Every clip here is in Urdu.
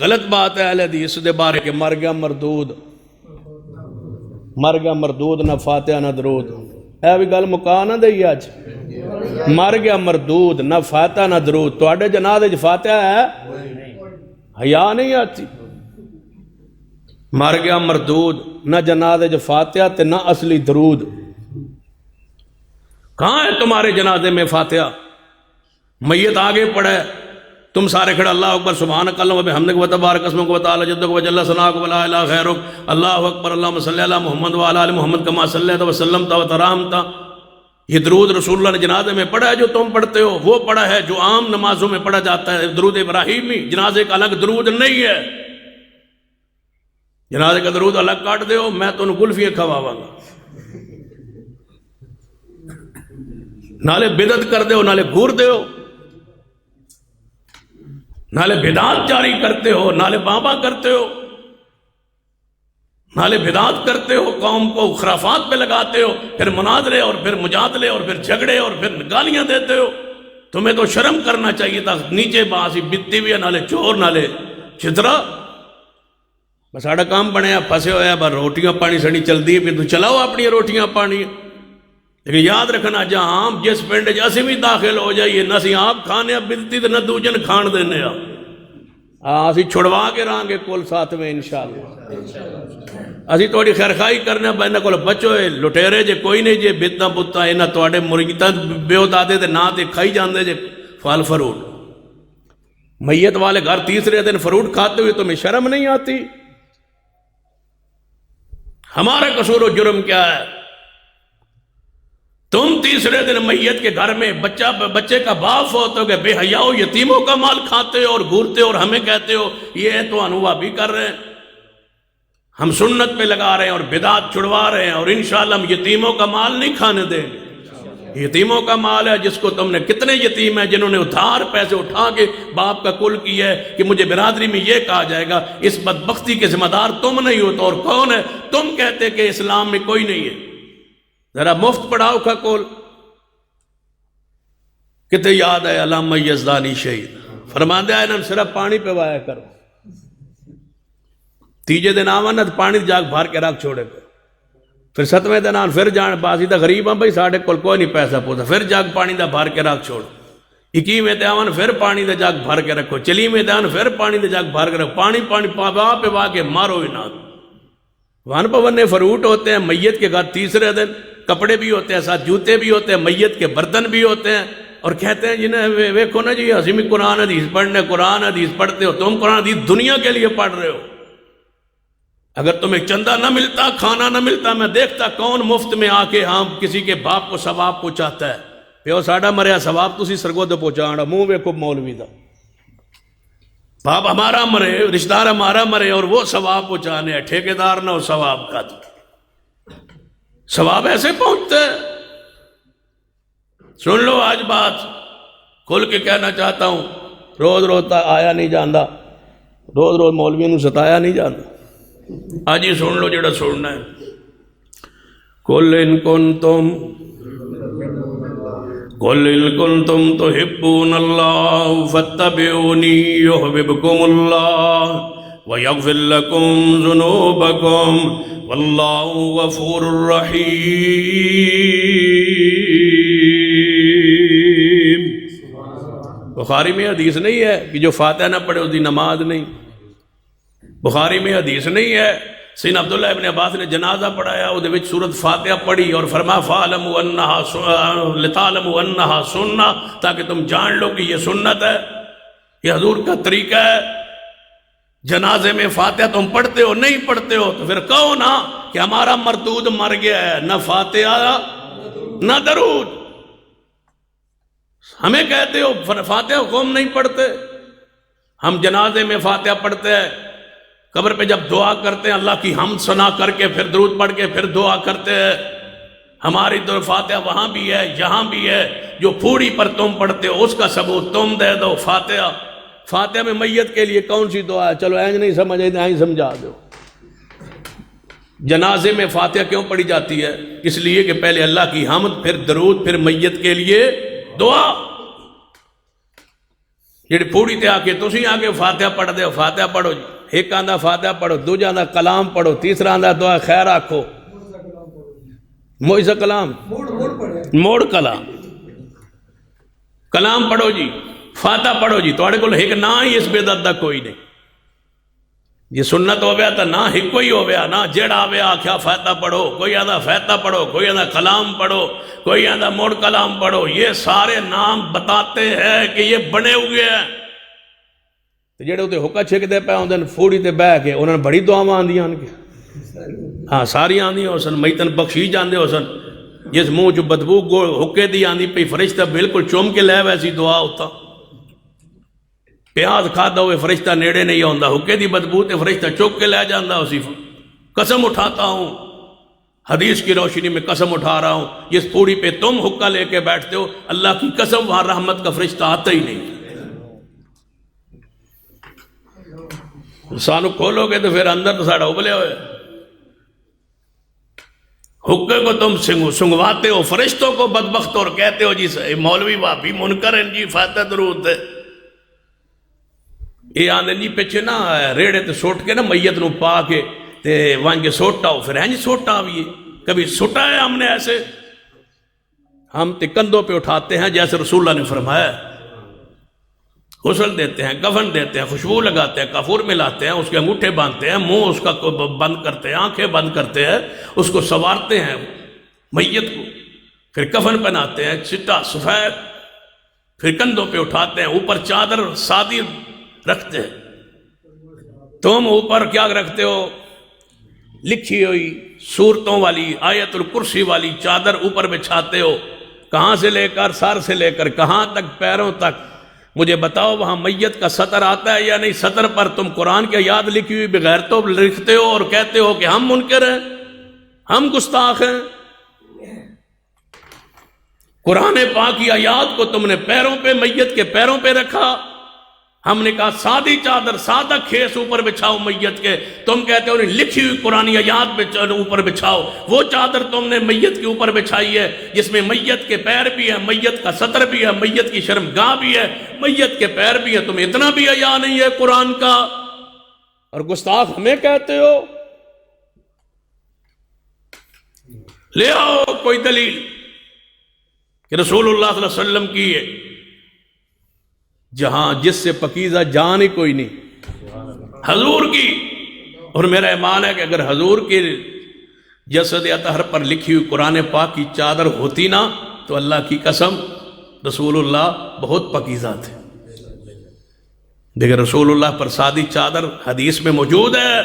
غلط بات ہے اہل حدیث دے بارے کہ مر گیا مردود نہ فاتحہ نہ درود. اے بھی گل مکا نہ دئی اج. مر گیا مردود نہ فاتحہ نہ درود. تواڈے جنازے وچ فاتحہ ہے؟ حیا نہیں آتی. مر گیا مردود نہ جنازے وچ فاتحہ تے نہ اصلی درود. کہاں ہے تمہارے جنازے میں فاتحہ؟ میت آگے پڑھے تم سارے کھڑے اللہ اکبر سبحانک اللہم وبحمدک وتبارک اسمک وتعالی جدک وجل ثناؤک ولا الہ غیرک اللہ اکبر اللہم صلی علی محمد وعلی آل محمد کما صلیت وسلمت وترحمت. یہ درود رسول اللہ نے جنازے میں پڑھا ہے جو تم پڑھتے ہو، وہ پڑھا ہے جو عام نمازوں میں پڑھا جاتا ہے، درود ابراہیمی. جنازے کا الگ درود نہیں ہے. جنازے کا درود الگ کاٹ دے ہو، میں تو گلفیاں کھواواں گا. نالے بدعت کر دے ہو، نالے گور دے ہو، نالے بدعات جاری کرتے ہو، نالے بابا کرتے ہو، نالے بدعات کرتے ہو، قوم کو خرافات پہ لگاتے ہو، پھر مناظرے اور پھر مجادلے اور پھر جھگڑے اور پھر گالیاں دیتے ہو. تمہیں تو شرم کرنا چاہیے تھا. نیچے باسی بتی ہوئی نالے چور نالے چترا. بس ساڑا کام بنیا پھنسے ہویا بس روٹیاں پانی سڑی چل دی. پھر تو چلاؤ اپنی روٹیاں پانی. لیکن یاد رکھنا جہاں جس پنڈ جیسے بھی داخل ہو جائیے نہ سی آپ کھانے بلتی تو نہ دوجن کھان دینے. اسی چھڑوا کے رہاں گے کل ساتھ میں انشاءاللہ. اسی توڑی خیرخائی کرنے بہنے کو بچو لٹیرے جے کوئی نہیں جے بیتنا بتا اینا توڑے مرگیتا بیو دادے دے نا دے کھائی جاندے جے فال فروٹ. میت والے گھر تیسرے دن فروٹ کھاتے ہوئے تمہیں شرم نہیں آتی؟ ہمارا قصور و جرم کیا ہے؟ تم تیسرے دن میت کے گھر میں بچے کا باپ ہوتے ہو کہ بے حیاؤ یتیموں کا مال کھاتے ہو اور گھورتے ہو اور ہمیں کہتے ہو یہ تو انووا بھی کر رہے ہیں. ہم سنت پہ لگا رہے ہیں اور بدعات چھڑوا رہے ہیں اور انشاءاللہ ہم یتیموں کا مال نہیں کھانے دیں گے. یتیموں کا مال ہے جس کو تم نے کتنے یتیم ہیں جنہوں نے ادھار پیسے اٹھا کے باپ کا کل کیا ہے کہ مجھے برادری میں یہ کہا جائے گا. اس بدبختی کے ذمہ دار تم نہیں ہو تو اور کون ہے؟ تم کہتے کہ اسلام میں کوئی نہیں ہے. ذرا مفت پڑھاؤ کا کول کتے یاد ہے علامہ یزدانی شہید فرماندے آئے نا صرف پانی پہ وایا کرو. تیجے دن آوانا تو پانی جاگ بھار کے رکھ چھوڑے پہ. پھر ستویں دن آن پھر جان باسی تا غریب ہاں بھائی ساڑھے کول کوئی نہیں پیسہ پوتا پھر جاگ پانی دا بھار کے رکھ چھوڑ. 21ویں تے آوان پھر پانی دا جاگ بھار کے رکھو. 40ویں تے آن پھر پانی دا جاگ بھار کے رکھو. پانی پاوا پہ وا کے مارو ہی نہ. وان پونے فروٹ ہوتے ہیں میت کے گھر تیسرے دن کپڑے بھی ہوتے ہیں ساتھ جوتے بھی ہوتے ہیں میت کے برتن بھی ہوتے ہیں اور کہتے ہیں جنہیں ویکھو نا جی عظیم قرآن حدیث پڑھنے قرآن حدیث پڑھتے ہو. تم قرآن حدیث دنیا کے لیے پڑھ رہے ہو. اگر تمہیں چندہ نہ ملتا کھانا نہ ملتا میں دیکھتا کون مفت میں آ کے ہاں کسی کے باپ کو ثواب پہنچاتا ہے. پیو ساڑا مریا ثواب تسی سرگود پہنچانا منہ ویکھو مولوی دا. باپ ہمارا مرے رشتہ دار ہمارا مرے اور وہ ثواب پہنچانے ہیں. ٹھیکیدار نہ ہو ثواب کا. ثواب ایسے پہنچتے ہیں. سن لو آج بات کھل کے کہنا چاہتا ہوں. روز روز آیا نہیں جاندہ روز روز مولوی نو ستایا نہیں جاندہ. آج ہی سن لو جڑا سننا ہے. قل ان کنتم تحبون اللہ فاتبعونی یحببکم اللہ وَيَغْفِرْ لَكُمْ ذُنُوبَكُمْ وَاللَّهُ غَفُورٌ رَحِيمٌ. بخاری میں حدیث نہیں ہے کہ جو فاتحہ نہ پڑھے اس دی نماز نہیں. بخاری میں حدیث نہیں ہے سیدنا عبداللہ ابن عباس نے جنازہ پڑھایا وہ وچ سورۃ فاتحہ پڑھی اور فرمایا فَعْلَمُوا أَنَّهَا لِتَعْلَمُوا أَنَّهَا سُنَّةٌ تاکہ تم جان لو کہ یہ سنت ہے یہ حضور کا طریقہ ہے. جنازے میں فاتحہ تم پڑھتے ہو نہیں پڑھتے ہو تو پھر کہو نا کہ ہمارا مردود مر گیا ہے نہ فاتحہ نہ درود. ہمیں کہتے ہو فاتحہ قوم نہیں پڑھتے. ہم جنازے میں فاتحہ پڑھتے ہیں قبر پہ جب دعا کرتے ہیں اللہ کی حمد ثنا کر کے پھر درود پڑھ کے پھر دعا کرتے ہیں. ہماری تو فاتحہ وہاں بھی ہے یہاں بھی ہے. جو پھوڑی پر تم پڑھتے ہو اس کا ثبوت تم دے دو. فاتحہ میں میت کے لیے کون سی دعا ہے؟ چلو اینج نہیں سمجھ آئی سمجھا دو. جنازے میں فاتحہ کیوں پڑھی جاتی ہے؟ اس لیے کہ پہلے اللہ کی حمد پھر درود پھر میت کے لیے دعا. جی پوڑی تے آ کے تسی آ کے فاتحہ پڑھ دے ہو، فاتحہ پڑھو جی، ایک آندہ فاتحہ پڑھو، دوجا آندہ کلام پڑھو، تیسرا آندہ دعا خیر آکھو، موئزہ کلام موڑ کلام کلام پڑھو جی، فاتحہ پڑھو جی، توڑے کو ایک نہ ہی اس بے دردہ کوئی نہیں، یہ سنت ہو گیا تھا نہ ہی کوئی ہو گیا، نہ جیڑا ہو گیا کیا فاتحہ پڑھو، کوئی آدھا فاتحہ پڑھو، کوئی آدھا کلام پڑھو، کوئی آدھا موڑ کلام پڑھو، یہ سارے نام بتاتے ہیں کہ یہ بنے ہوئے ہیں۔ جیڑے ہوتے حکا چھک دے پہ ہوندے پھوڑی تے بہ کے انہوں نے بڑی دعاواں آندیاں ان کے ہاں ساری آندیاں ہو سن، میتن بخشی جاندے ہو سن، جس منہ جو بدبو حکے دی آندی پہ فرشتہ بالکل چوم کے لے ویسی دعا ہوتا، پیاز کھادا ہوئے فرشتہ نیڑے نہیں ہوندا، حکے دی بدبو تے فرشتہ چوک کے لے جاندا اسی۔ قسم اٹھاتا ہوں، حدیث کی روشنی میں قسم اٹھا رہا ہوں، جس پوڑی پہ تم حکا لے کے بیٹھتے ہو، اللہ کی قسم وہاں رحمت کا فرشتہ آتا ہی نہیں۔ سانو کھولو گے تو پھر اندر تو ساڑھا ابلے ہوئے، حکے کو تم سنگواتے ہو فرشتوں کو بدبخت اور کہتے ہو جی مولوی وہابی منکر ہیں جی فاتحہ درود ہے۔ یہ آندے جی پیچھے نا ریڑے تے سوٹ کے نا میت نو پا کے تے وہاں کے سوٹا ہو، پھر ہیں جی سوٹا آئیے، کبھی سوٹا ہے ہم نے ایسے، ہم تے کندھوں پہ اٹھاتے ہیں جیسے رسول اللہ نے فرمایا، غسل دیتے ہیں، کفن دیتے ہیں، خوشبو لگاتے ہیں، کافور ملاتے ہیں، اس کے انگوٹھے باندھتے ہیں، منہ اس کا بند کرتے ہیں، آنکھیں بند کرتے ہیں، اس کو سوارتے ہیں میت کو، پھر کفن پہناتے ہیں چٹا سفید، پھر کندھوں پہ اٹھاتے ہیں، اوپر چادر سادی رکھتے ہیں۔ تم اوپر کیا رکھتے ہو؟ لکھی ہوئی سورتوں والی آیت الکرسی والی چادر اوپر بچھاتے ہو، کہاں سے لے کر سر سے لے کر کہاں تک پیروں تک، مجھے بتاؤ وہاں میت کا سطر آتا ہے یا نہیں؟ سطر پر تم قرآن کی آیات لکھی ہوئی بغیر تو لکھتے ہو اور کہتے ہو کہ ہم منکر ہیں، ہم گستاخ ہیں۔ قرآن پاک کی آیات کو تم نے پیروں پہ، میت کے پیروں پہ رکھا، ہم نے کہا سادی چادر سادہ کھیس اوپر بچھاؤ میت کے، تم کہتے ہو لکھی ہوئی قرآن آیات اوپر بچھاؤ، وہ چادر تم نے میت کے اوپر بچھائی ہے جس میں میت کے پیر بھی ہے، میت کا سطر بھی ہے، میت کی شرمگاہ بھی ہے، میت کے پیر بھی ہے، تم اتنا بھی حیا نہیں ہے قرآن کا، اور گستاخ ہمیں کہتے ہو؟ لے آؤ کوئی دلیل کہ رسول اللہ صلی اللہ علیہ وسلم کی ہے جہاں جس سے پکیزہ جان ہی کوئی نہیں، حضور کی، اور میرا ایمان ہے کہ اگر حضور کی جسد اطہر پر لکھی ہوئی قرآن پاک کی چادر ہوتی نا تو اللہ کی قسم رسول اللہ بہت پکیزہ تھے۔ دیکھیں رسول اللہ پر سادی چادر حدیث میں موجود ہے،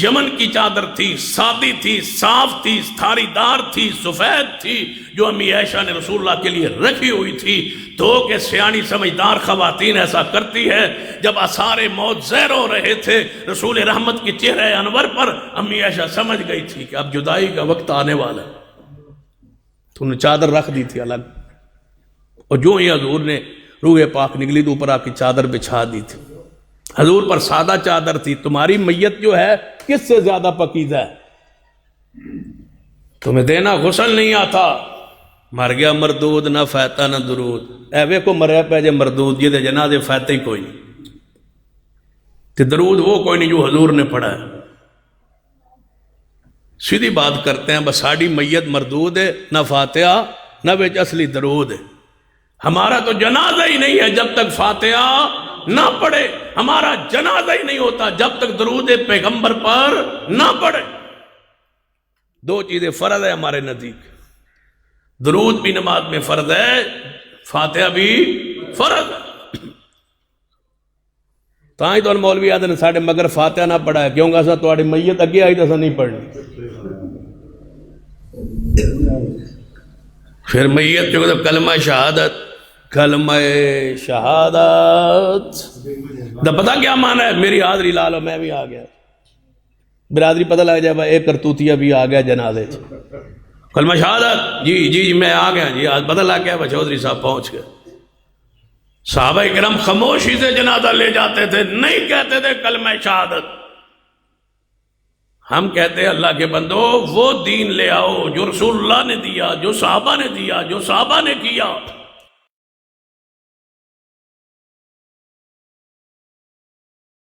یمن کی چادر تھی، سادی تھی، صاف تھی، تھاری دار تھی، سفید تھی، جو امی عائشہ نے رسول اللہ کے لیے رکھی ہوئی تھی، تو کہ سیانی سمجھدار خواتین ایسا کرتی ہے۔ جب آثار موت زہر ہو رہے تھے رسول رحمت کی چہرہ انور پر، امی عائشہ سمجھ گئی تھی کہ اب جدائی کا وقت آنے والا ہے، تو نے چادر رکھ دی تھی الگ، اور جو ہی حضور نے روح پاک نکلی تو اوپر آپ کی چادر بچھا دی تھی۔ حضور پر سادہ چادر تھی، تمہاری میت جو ہے کس سے زیادہ پکیزہ ہے؟ تمہیں دینا غسل نہیں آتا، مر گیا مردود، نہ فاتحہ نہ درود، اے وے کو مریا پہ جے مردود، یہ دے جنازے فاتحہ ہی کوئی نہیں، کہ درود وہ کوئی نہیں جو حضور نے پڑھا ہے۔ سیدھی بات کرتے ہیں، بس ساڑی میت مردود ہے، نہ فاتحہ نہ بیچ اصلی درود ہے۔ ہمارا تو جنازہ ہی نہیں ہے جب تک فاتحہ نہ پڑھے، ہمارا جنازہ ہی نہیں ہوتا جب تک درود پیغمبر پر نہ پڑھے۔ دو چیزیں فرض ہے ہمارے نزدیک، درود بھی نماز میں فرض ہے، فاتحہ بھی فرض ہے۔ تاں تو مولوی آدھے نے ساڑھے مگر فاتحہ نہ پڑھا ہے، کیوں گا سا تواڑی میت اگے آئی تو نہیں پڑھنی، پھر میت جو کلمہ شہادت، کلمہ شہادت دا پتہ کیا معنی ہے؟ میری حاضری لالو میں بھی آ گیا، برادری پتہ لگ جائے ایک کرتوتیا بھی آ گیا جنازے، کلمہ شہادت جی جی جی میں آ گیا جی، آج پتہ لگ گیا چودھری صاحب پہنچ گئے۔ صحابہ کرام خاموشی سے جنازہ لے جاتے تھے، نہیں کہتے تھے کلمہ شہادت۔ ہم کہتے ہیں اللہ کے بندو وہ دین لے آؤ جو رسول اللہ نے دیا، جو صحابہ نے دیا، جو صحابہ نے کیا۔